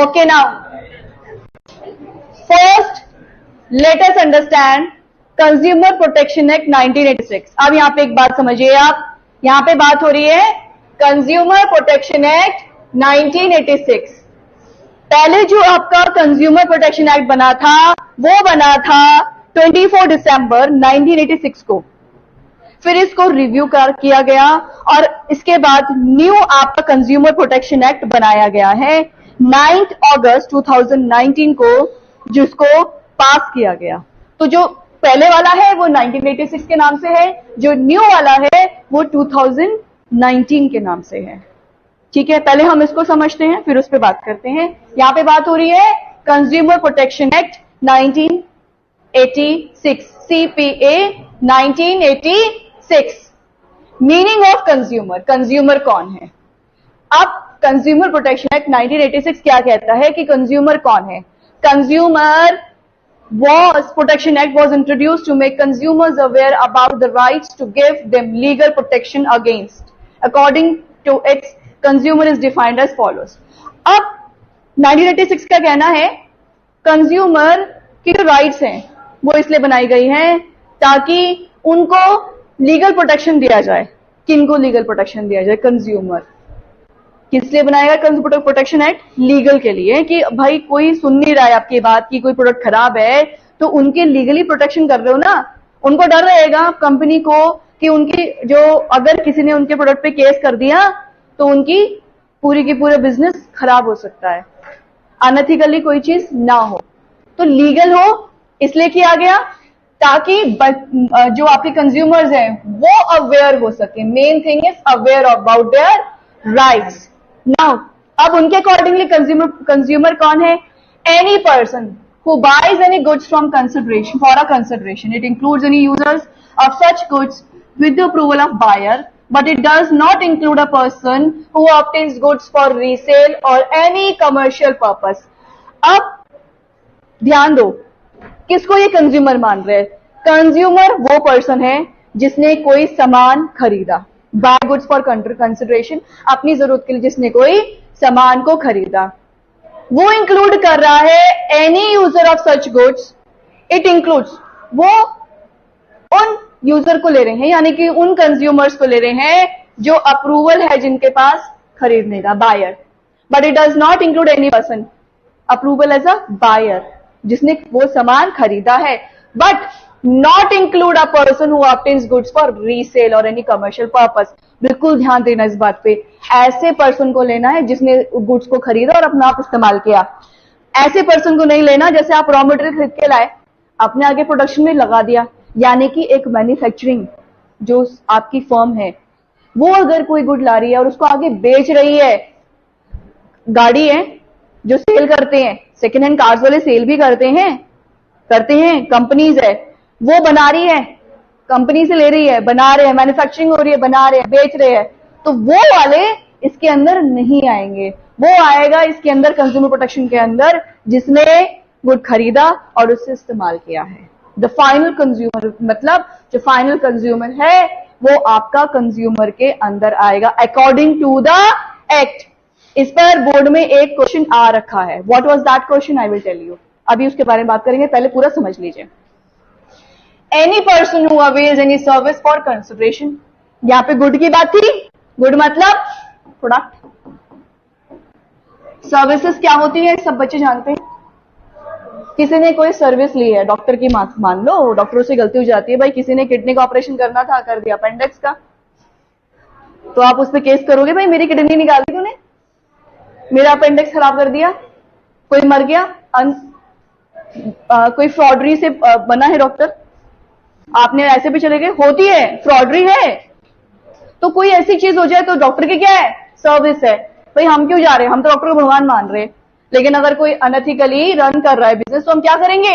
Okay, now first let us understand consumer protection act 1986। अब यहां पे एक बात समझिए आप, यहां पे बात हो रही है कंज्यूमर प्रोटेक्शन एक्ट 1986। पहले जो आपका कंज्यूमर प्रोटेक्शन एक्ट बना था वो बना था 24 दिसंबर 1986 को। फिर इसको रिव्यू किया गया और इसके बाद न्यू आपका कंज्यूमर प्रोटेक्शन एक्ट बनाया गया है 9 अगस्त 2019 को, जिसको पास किया गया। तो जो पहले वाला है वो 1986 के नाम से है, जो न्यू वाला है वो 2019 के नाम से है। ठीक है, पहले हम इसको समझते हैं फिर उस पर बात करते हैं। यहां पे बात हो रही है consumer protection act 1986, CPA 1986। Meaning of consumer, consumer कौन है? अब कंज्यूमर प्रोटेक्शन एक्ट 1986 क्या कहता है कि कंज्यूमर कौन है? Consumer Protection Act was introduced to make consumers aware about the rights to give them legal protection against. According to its, consumer is defined as follows. अब 1986 का कहना है कंज्यूमर की जो राइट्स हैं वो इसलिए बनाई गई हैं ताकि उनको लीगल प्रोटेक्शन दिया जाए। किनको लीगल प्रोटेक्शन दिया जाए? कंज्यूमर। किस लिए बनाया गया कंज्यूमर प्रोटेक्शन एक्ट? लीगल के लिए, कि भाई कोई सुन नहीं रहा है आपकी बात की, कोई प्रोडक्ट खराब है तो उनके लीगली प्रोटेक्शन कर रहे हो ना। उनको डर रहेगा कंपनी को कि उनकी जो, अगर किसी ने उनके प्रोडक्ट पे केस कर दिया तो उनकी पूरी की पूरा बिजनेस खराब हो सकता है, अनएथिकली कोई चीज ना हो। तो लीगल हो इसलिए किया गया ताकि जो आपके कंज्यूमर्स हैं वो अवेयर हो सके। Main thing is aware about their rights. Now अब उनके अकॉर्डिंगली कंज्यूमर कौन है? Any person who buys any goods from consideration for a consideration. It includes any users of such goods with the approval of buyer, but it does not include a person who obtains goods for resale or any commercial purpose. अब ध्यान दो, किसको ये consumer मान रहे हैं? Consumer वो person है जिसने कोई सामान खरीदा, बाय गुड्स फॉर कंसिडरेशन, अपनी जरूरत के लिए जिसने कोई सामान को खरीदा। वो इंक्लूड कर रहा है any user of such goods. It includes, वो उन यूजर को ले रहे हैं, यानी कि उन कंज्यूमर्स को ले रहे हैं जो अप्रूवल है जिनके पास खरीदने का, buyer. But it does not include any person approval as a buyer, जिसने वो सामान खरीदा है। But not include a person who obtains goods for resale और एनी कमर्शियल पर्पस। बिल्कुल ध्यान देना इस बात पे, ऐसे पर्सन को लेना है जिसने गुड्स को खरीदा और अपना आप इस्तेमाल किया। ऐसे पर्सन को नहीं लेना जैसे आप रॉ मटेरियल खरीद के लाए, अपने आगे प्रोडक्शन में लगा दिया, यानी कि एक मैन्युफैक्चरिंग जो आपकी फर्म है वो अगर कोई गुड ला रही है और उसको आगे बेच रही है, गाड़ी है जो सेल करते हैं, सेकेंड हैंड कार्स वाले सेल भी करते हैं, कंपनीज है, वो बना रही है, कंपनी से ले रही है, बना रहे हैं, मैन्युफैक्चरिंग हो रही है, बना रहे हैं, बेच रहे हैं, तो वो वाले इसके अंदर नहीं आएंगे। वो आएगा इसके अंदर कंज्यूमर प्रोटेक्शन के अंदर जिसने गुड खरीदा और उससे इस्तेमाल किया है। द फाइनल कंज्यूमर, मतलब जो फाइनल कंज्यूमर है वो आपका कंज्यूमर के अंदर आएगा अकॉर्डिंग टू द एक्ट। इस पर बोर्ड में एक क्वेश्चन आ रखा है। What was that question? I will tell you. अभी उसके बारे में बात करेंगे, पहले पूरा समझ लीजिए। Any person who avails any service for consideration, यहां पे गुड की बात थी। गुड मतलब प्रोडक्ट। सर्विसेज क्या होती है सब बच्चे जानते हैं। किसी ने कोई सर्विस ली है, डॉक्टर की मान लो, डॉक्टरों से गलती हो जाती है, भाई किसी ने किडनी का ऑपरेशन करना था, कर दिया अपेंडिक्स का, तो आप उस पर केस करोगे, भाई मेरी किडनी निकाल दी तूने, मेरा अपेंडिक्स खराब कर दिया, कोई मर गया, कोई फ्रॉडरी से बना है डॉक्टर, आपने ऐसे भी चले गए, होती है, फ्रॉडरी है, तो कोई ऐसी चीज हो जाए तो डॉक्टर की क्या है? सर्विस है। भाई हम क्यों जा रहे हैं, हम तो डॉक्टर को भगवान मान रहे हैं, लेकिन अगर कोई अनएथिकली रन कर रहा है बिजनेस तो हम क्या करेंगे?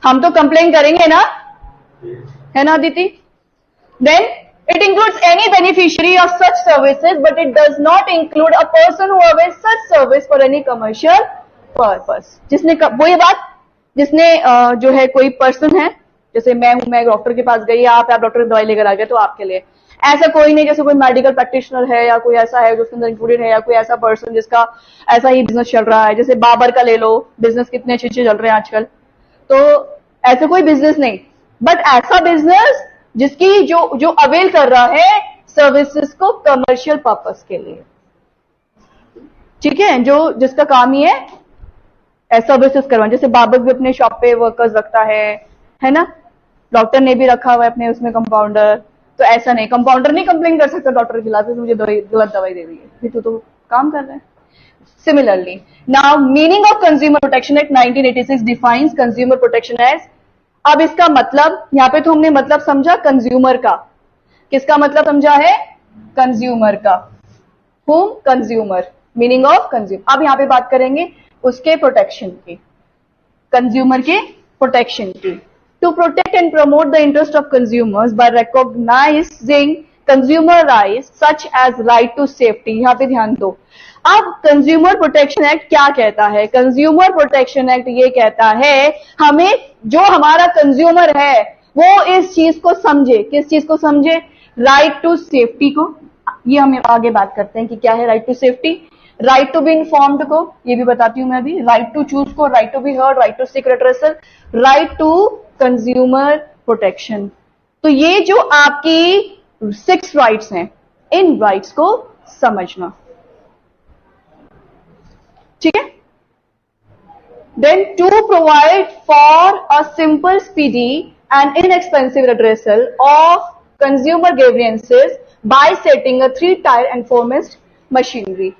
हम तो कंप्लेन करेंगे ना, है ना Aditi? Then it includes any beneficiary of such services, but it does not include a person who avails such service for any commercial purpose. जिसने वो ये बात, जिसने जो है कोई पर्सन है, जैसे मैं हूं, मैं डॉक्टर के पास गई, आप डॉक्टर की दवाई लेकर आ गए तो आपके लिए, ऐसा कोई नहीं, जैसे कोई मेडिकल प्रैक्टिशनर है या कोई ऐसा है जो उसके अंदर इंक्लूडेड है, या कोई ऐसा पर्सन जिसका ऐसा ही बिजनेस चल रहा है, जैसे बाबर का ले लो, बिजनेस कितने अच्छे अच्छे चल रहे हैं आजकल। तो ऐसा कोई बिजनेस नहीं, बट ऐसा बिजनेस जिसकी जो अवेल कर रहा है सर्विसेज को कमर्शियल पर्पस के लिए, ठीक है, जो जिसका काम ही है सर्विसेज करवाना। जैसे बाबर भी अपने शॉप पे वर्कर्स रखता है ना, डॉक्टर ने भी रखा हुआ है अपने उसमें कंपाउंडर। तो ऐसा नहीं, कंपाउंडर नहीं कंप्लेन कर सकता डॉक्टर के खिलाफ, मुझे गलत दवाई दे दी है, फिर तो काम कर रहा है। Similarly now meaning of consumer protection act 1986 defines consumer protection as, अब इसका मतलब, यहां पे तो हमने मतलब समझा कंज्यूमर का, किसका मतलब समझा है, कंज्यूमर का, home consumer, meaning of consumer. अब यहां पे बात करेंगे उसके प्रोटेक्शन की, कंज्यूमर के प्रोटेक्शन की। To protect and promote the interest of consumers by recognizing consumer rights such as right to safety, यहां पे ध्यान दो। अब कंज्यूमर प्रोटेक्शन एक्ट क्या कहता है, कंज्यूमर प्रोटेक्शन एक्ट ये कहता है हमें, जो हमारा कंज्यूमर है वो इस चीज को समझे, किस चीज को समझे, राइट टू सेफ्टी को। ये हम आगे बात करते हैं कि क्या है right to safety. Right to be informed को ये भी बताती हूं मैं अभी, राइट टू चूज को, right to be heard, right to seek redressal, right to consumer protection. तो ये जो आपकी 6 राइट्स हैं, इन राइट्स को समझना, ठीक है। Then to provide for a simple, speedy and inexpensive redressal of consumer grievances by setting a 3-tier enforcement machinery.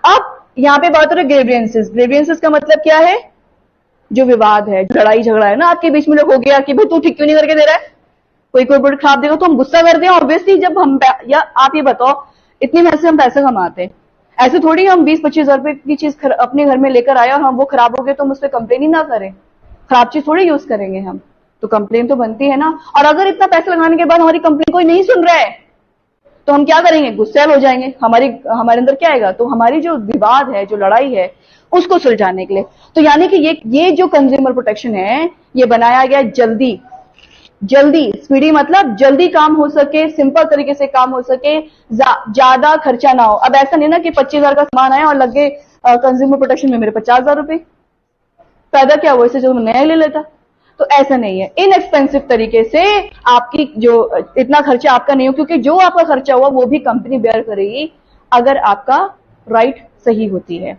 अब यहां पे बात हो रही है ग्रीवेंसेस। ग्रीवेंसेस का मतलब क्या है, जो विवाद है, लड़ाई झगड़ा है ना आपके बीच में, लोग हो गया कि भाई तू ठीक क्यों नहीं करके दे रहा है, कोई प्रोडक्ट खराब देगा तो हम गुस्सा करते हैं ऑब्वियसली। जब हम, या आप ये बताओ, इतनी मेहनत से हम पैसे कमाते हैं, ऐसे थोड़ी हम 20-25 हजार रुपए की चीज अपने घर में लेकर आए और हम वो खराब हो गए तो हम उस पर कंप्लेन ही ना करें, खराब चीज थोड़ी यूज करेंगे हम, तो कंप्लेन तो बनती है ना। और अगर इतना पैसा लगाने के बाद हमारी कंप्लेन कोई नहीं सुन रहा है तो हम क्या करेंगे, गुस्सैल हो जाएंगे, हमारे अंदर क्या आएगा, तो हमारी जो विवाद है, जो लड़ाई है, उसको सुलझाने के लिए। तो यानी कि ये जो कंज्यूमर प्रोटेक्शन है ये बनाया गया जल्दी, स्पीडी मतलब जल्दी काम हो सके, सिंपल तरीके से काम हो सके, ज्यादा खर्चा ना हो। अब ऐसा नहीं ना कि 25,000 का सामान आया और लग गए कंज्यूमर प्रोटेक्शन में मेरे 50,000 रुपए, फायदा क्या हुआ इससे, जो नया ले लेता। तो ऐसा नहीं है, इनएक्सपेंसिव तरीके से आपकी जो इतना खर्चा आपका नहीं हो, क्योंकि जो आपका खर्चा हुआ वो भी कंपनी बेयर करेगी अगर आपका राइट सही होती है,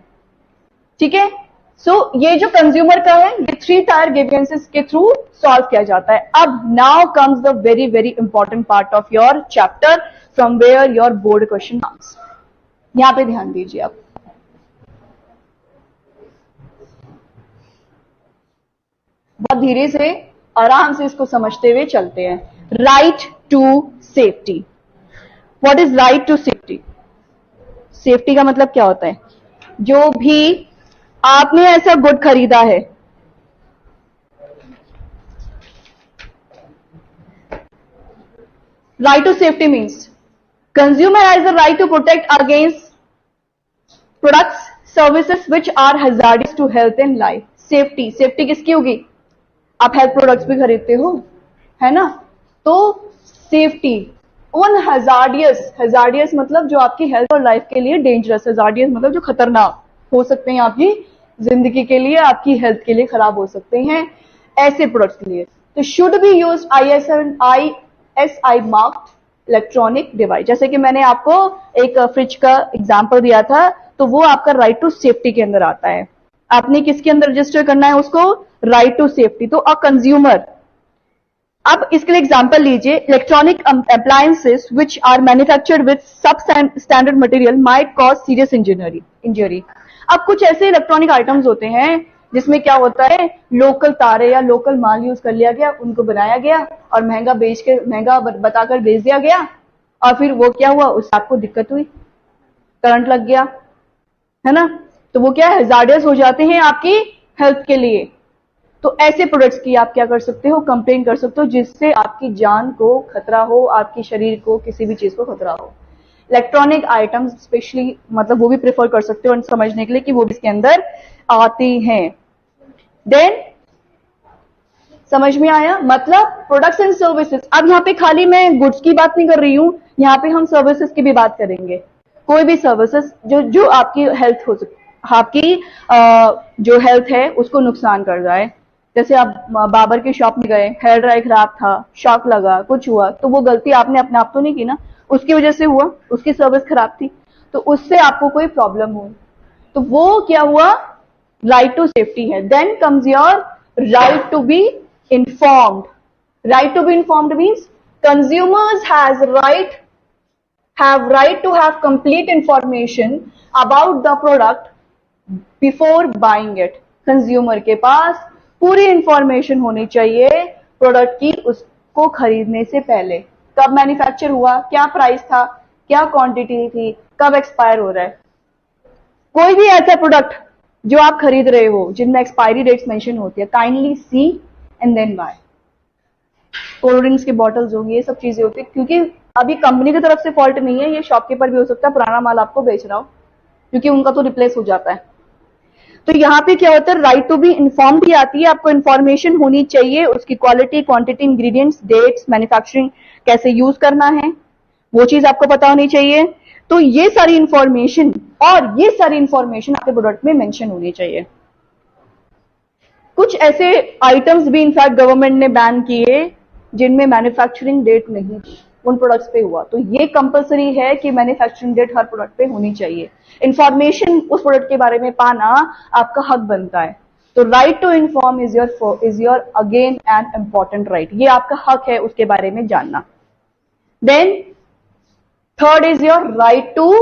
ठीक है। सो ये जो कंज्यूमर का है ये 3-tier ग्रीवेंसेस के थ्रू सॉल्व किया जाता है। अब now comes the very very important part of your chapter from where your board question comes. यहां पे ध्यान दीजिए आप, बहुत धीरे से आराम से इसको समझते हुए चलते हैं। Right to safety, what is right to safety? Safety का मतलब क्या होता है, जो भी आपने ऐसा गुड खरीदा है, right to safety means consumer has the right to protect against products services which are hazardous to health and life. Safety किसकी होगी, आप हेल्थ प्रोडक्ट्स भी खरीदते हो, है ना, तो सेफ्टी उन हैजार्डियस मतलब जो आपकी हेल्थ और लाइफ के लिए डेंजरस, हैजार्डियस मतलब जो खतरनाक हो सकते हैं, आपकी जिंदगी के लिए, आपकी हेल्थ के लिए खराब हो सकते हैं, ऐसे प्रोडक्ट्स के लिए। तो should be use ISI marked electronic device. जैसे कि मैंने आपको एक फ्रिज का एग्जांपल दिया था, तो वो आपका राइट टू सेफ्टी के अंदर आता है। आपने किसके अंदर रजिस्टर करना है उसको, राइट टू सेफ्टी। तो अ कंज्यूमर, अब इसके लिए एग्जांपल लीजिए, electronic appliances which are manufactured with substandard material might cause serious injury. अब कुछ ऐसे इलेक्ट्रॉनिक आइटम्स होते हैं जिसमें क्या होता है, लोकल तारे या लोकल माल यूज कर लिया गया, उनको बनाया गया और महंगा बताकर बेच दिया गया, और फिर वो क्या हुआ, उससे आपको दिक्कत हुई, करंट लग गया, है ना, तो वो क्या है, हैजार्डियस हो जाते हैं आपकी हेल्थ के लिए। तो ऐसे प्रोडक्ट्स की आप क्या कर सकते हो, कंप्लेन कर सकते हो, जिससे आपकी जान को खतरा हो, आपकी शरीर को किसी भी चीज को खतरा हो। इलेक्ट्रॉनिक आइटम्स स्पेशली, मतलब वो भी प्रेफर कर सकते हो समझने के लिए कि वो भी इसके अंदर आती हैं। देन समझ में आया? मतलब प्रोडक्ट्स एंड सर्विसेज। अब यहाँ पे खाली मैं गुड्स की बात नहीं कर रही हूँ, यहाँ पे हम सर्विसेज की भी बात करेंगे। कोई भी सर्विसेज जो आपकी हेल्थ हो आपकी जो हेल्थ है उसको नुकसान कर जाए। जैसे आप बार्बर की शॉप में गए, हेयर ड्राई खराब था, शॉक लगा, कुछ हुआ, तो वो गलती आपने अपने आप तो नहीं की ना, उसकी वजह से हुआ, उसकी सर्विस खराब थी, तो उससे आपको कोई प्रॉब्लम हुई, तो वो क्या हुआ? राइट टू सेफ्टी है। Then comes your right to be informed. Right to be informed means consumers have right to have complete information about the product before buying it. Consumer के पास पूरी इंफॉर्मेशन होनी चाहिए प्रोडक्ट की उसको खरीदने से पहले। कब मैन्युफैक्चर हुआ, क्या प्राइस था, क्या क्वांटिटी थी, कब एक्सपायर हो रहा है। कोई भी ऐसा प्रोडक्ट जो आप खरीद रहे हो जिनमें एक्सपायरी डेट्स मेंशन होती है, kindly see and then buy. Cold drinks की बॉटल्स होंगी, ये सब चीजें होती है, क्योंकि अभी कंपनी की तरफ से फॉल्ट नहीं है, ये शॉपकीपर भी हो सकता है पुराना माल आपको बेच रहा हो, क्योंकि उनका तो रिप्लेस हो जाता है। तो यहाँ पे क्या होता है, राइट टू बी इन्फॉर्म्ड ही आती है। आपको इन्फॉर्मेशन होनी चाहिए, उसकी quality, quantity, ingredients, dates, manufacturing कैसे यूज करना है, वो चीज आपको पता होनी चाहिए। तो ये सारी इंफॉर्मेशन आपके प्रोडक्ट में मेंशन होनी चाहिए। कुछ ऐसे आइटम्स भी इनफैक्ट गवर्नमेंट ने बैन किए जिनमें मैन्युफैक्चरिंग डेट नहीं थी, उन प्रोडक्ट्स पे हुआ, तो ये कंपलसरी है कि मैन्युफैक्चरिंग डेट हर प्रोडक्ट पे होनी चाहिए। इंफॉर्मेशन उस प्रोडक्ट के बारे में पाना आपका हक बनता है। तो right to inform is your again an important right, ये आपका हक है उसके बारे में जानना। Then third is your right to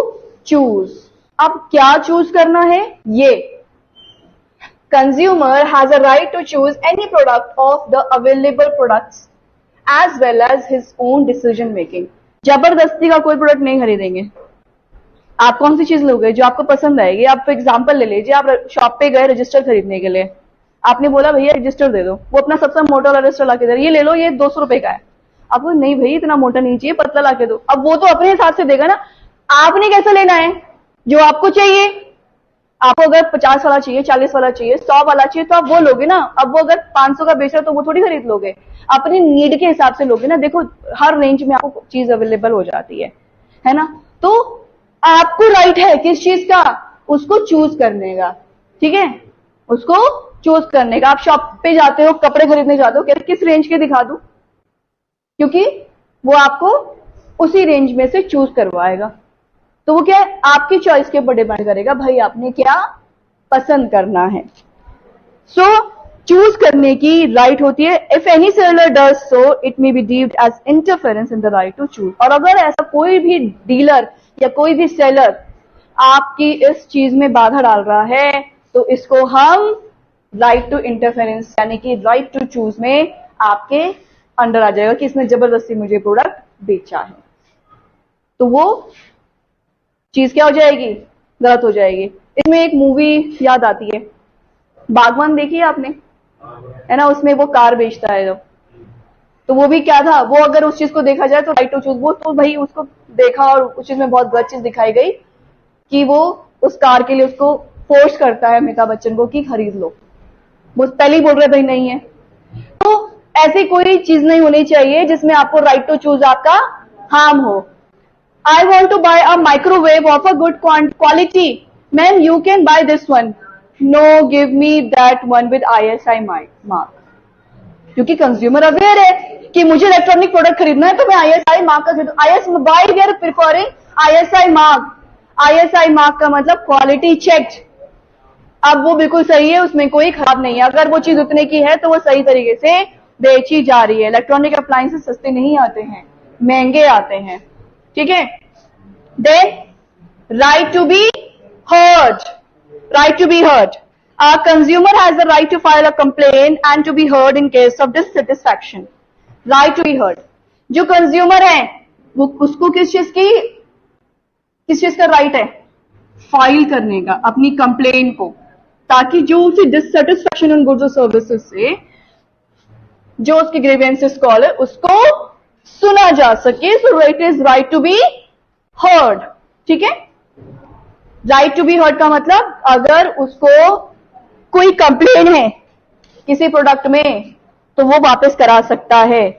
choose. अब क्या चूज करना है, ये consumer has a right to choose any product of the available products as well as his own decision making. जबरदस्ती का कोई प्रोडक्ट नहीं खरीदेंगे। आप कौन सी चीज लोगे जो आपको पसंद आएगी। आप फॉर एग्जांपल ले लीजिए, आप शॉप पे गए रजिस्टर खरीदने के लिए, आपने बोला भैया रजिस्टर दे दो, वो अपना सबसे मोटा वाला रजिस्टर लाके दे रहा है, ये ले लो, ये 200 रुपए का है। आपको नहीं भाई इतना मोटा नहीं चाहिए, पतला लाके दो। अब वो तो अपने हिसाब से देगा ना, आपने कैसे लेना है, जो आपको चाहिए। आपको अगर 50 वाला चाहिए, 40 वाला चाहिए, 100 वाला चाहिए, तो आप वो लोगे ना। अब वो अगर 500 का बेच रहा है तो वो थोड़ी खरीद लोगे, अपनी नीड के हिसाब से लोगे ना। देखो हर रेंज में आपको चीज अवेलेबल हो जाती है ना। तो आपको राइट है किस चीज का, उसको चूज करने का, ठीक है, उसको चूज करने का। आप शॉप पे जाते हो, कपड़े खरीदने जाते हो, कहते किस रेंज के दिखा दूं, क्योंकि वो आपको उसी रेंज में से चूज करवाएगा। तो वो क्या है, आपकी चॉइस के ऊपर डिपेंड करेगा, भाई आपने क्या पसंद करना है। सो चूज करने की राइट होती है। If any seller does so it may be deemed as interference in the right to choose. और अगर ऐसा कोई भी डीलर या कोई भी सेलर आपकी इस चीज में बाधा डाल रहा है, तो इसको हम राइट टू इंटरफेरेंस यानी कि राइट टू चूज में आपके अंडर आ जाएगा कि इसने जबरदस्ती मुझे प्रोडक्ट बेचा है, तो वो चीज क्या हो जाएगी, गलत हो जाएगी। इसमें एक मूवी याद आती है, बागवान, देखी है आपने, है ना, उसमें वो कार बेचता है जब, तो वो भी क्या था, वो अगर उस चीज को देखा जाए तो राइट टू चूज, वो तो भाई उसको देखा और उस चीज में बहुत गलत चीज दिखाई गई कि वो उस कार के लिए उसको फोर्स करता है अमिताभ बच्चन को कि खरीद लो, वो पहले ही बोल रहे भाई नहीं है। तो ऐसी कोई चीज नहीं होनी चाहिए जिसमें आपको राइट टू चूज आपका हार्म हो। I want to buy a microwave of a good quality. Ma'am, you can buy this one. No, give me that one with ISI mark. क्योंकि कंज्यूमर अवेयर है कि मुझे इलेक्ट्रॉनिक प्रोडक्ट खरीदना है तो मैं ISI मार्क का खरीदूं। Why we are preferring ISI mark? ISI mark का मतलब क्वालिटी चेक्ड। अब वो बिल्कुल सही है, उसमें कोई खराब नहीं है। अगर वो चीज उतने की है तो वो सही तरीके से बेची जा रही है। इलेक्ट्रॉनिक अप्लायंसेस सस्ते नहीं आते हैं, महंगे आते हैं, ठीक है। Then right to be heard, right to be heard. A consumer has the right to file a complaint and to be heard in case of dissatisfaction. Right to be heard. जो कंज्यूमर है वो उसको किस चीज का right है, file करने का अपनी कंप्लेन को, ताकि जो उसे डिससेटिस्फैक्शन इन गुड्स और सर्विसेज से जो उसकी ग्रीवेंसेस कॉल है उसको सुना जा सके। So it is right to be heard, ठीक है। राइट टू बी हर्ड का मतलब अगर उसको कोई कंप्लेन है किसी प्रोडक्ट में तो वो वापस करा सकता है।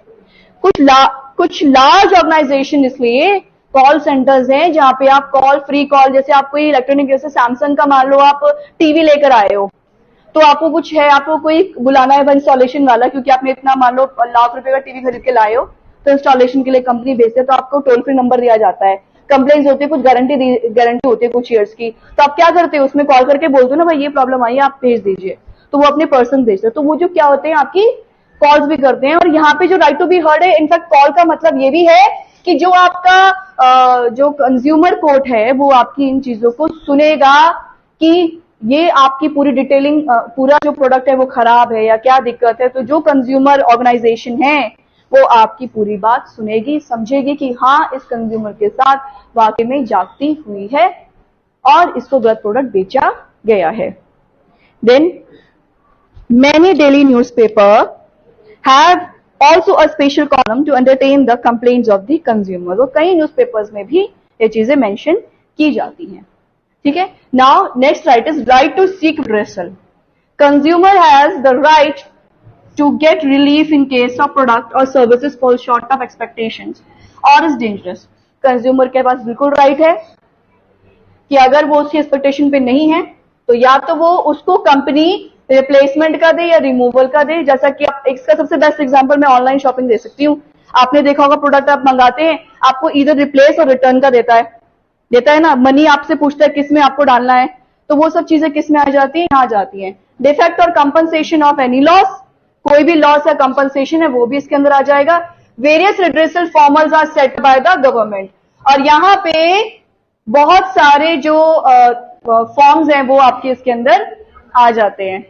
कुछ लार्ज ऑर्गेनाइजेशन इसलिए कॉल सेंटर्स हैं जहां पे आप कॉल, फ्री कॉल, जैसे आप कोई इलेक्ट्रॉनिक, जैसे सैमसंग का मान लो आप टीवी लेकर आए हो, तो आपको कुछ है, आपको कोई बुलाना है इंस्टॉलेशन वाला, क्योंकि आपने इतना मान लो लाख रुपए का टीवी खरीद के लाए हो, तो इंस्टॉलेशन के लिए कंपनी भेजते हैं, तो आपको टोल फ्री नंबर दिया जाता है, कंप्लेंट्स होती है, कुछ गारंटी होती है कुछ ईयर्स की, तो आप क्या करते हो, उसमें कॉल करके बोलते हो ना भाई ये प्रॉब्लम आई है, आप भेज दीजिए, तो वो अपने पर्सन भेजते हैं। तो वो जो क्या होते हैं आपकी कॉल्स भी करते हैं। और यहाँ पे जो राइट टू बी हर्ड है, इनफैक्ट कॉल का मतलब ये भी है कि जो आपका जो कंज्यूमर कोर्ट है वो आपकी इन चीजों को सुनेगा कि ये आपकी पूरी डिटेलिंग, पूरा जो प्रोडक्ट है वो खराब है या क्या दिक्कत है, तो जो कंज्यूमर ऑर्गेनाइजेशन है वो आपकी पूरी बात सुनेगी, समझेगी कि हाँ इस कंज्यूमर के साथ वाकई में जागती हुई है और इसको गलत प्रोडक्ट बेचा गया है। Then many daily newspaper have also a special column to entertain the complaints of the consumer। वो कई न्यूज़पेपर्स में भी ये चीजें मेंशन की जाती हैं। ठीक है, now next right is right to seek redressal. Consumer has the right to get relief in case of product or services fall short of expectations or is dangerous। Consumer के पास बिल्कुल राइट है कि अगर वो उसकी एक्सपेक्टेशन पे नहीं है तो या तो वो उसको कंपनी रिप्लेसमेंट का दे या रिमूवल का दे। जैसा कि आप, इसका सबसे बेस्ट एग्जांपल मैं ऑनलाइन शॉपिंग दे सकती हूँ। आपने देखा होगा प्रोडक्ट आप मंगाते हैं, आपको इधर रिप्लेस और रिटर्न का देता है ना, मनी आपसे पूछता है किस में आपको डालना है, तो वो सब चीजें किस में आ जाती है, यहाँ आ जाती है। डिफेक्ट और कंपनसेशन ऑफ एनी लॉस, कोई भी लॉस या कंपनसेशन है वो भी इसके अंदर आ जाएगा। Various redressal forums are set by the government, और यहाँ पे बहुत सारे जो फॉर्म्स हैं वो आपके इसके अंदर आ जाते हैं।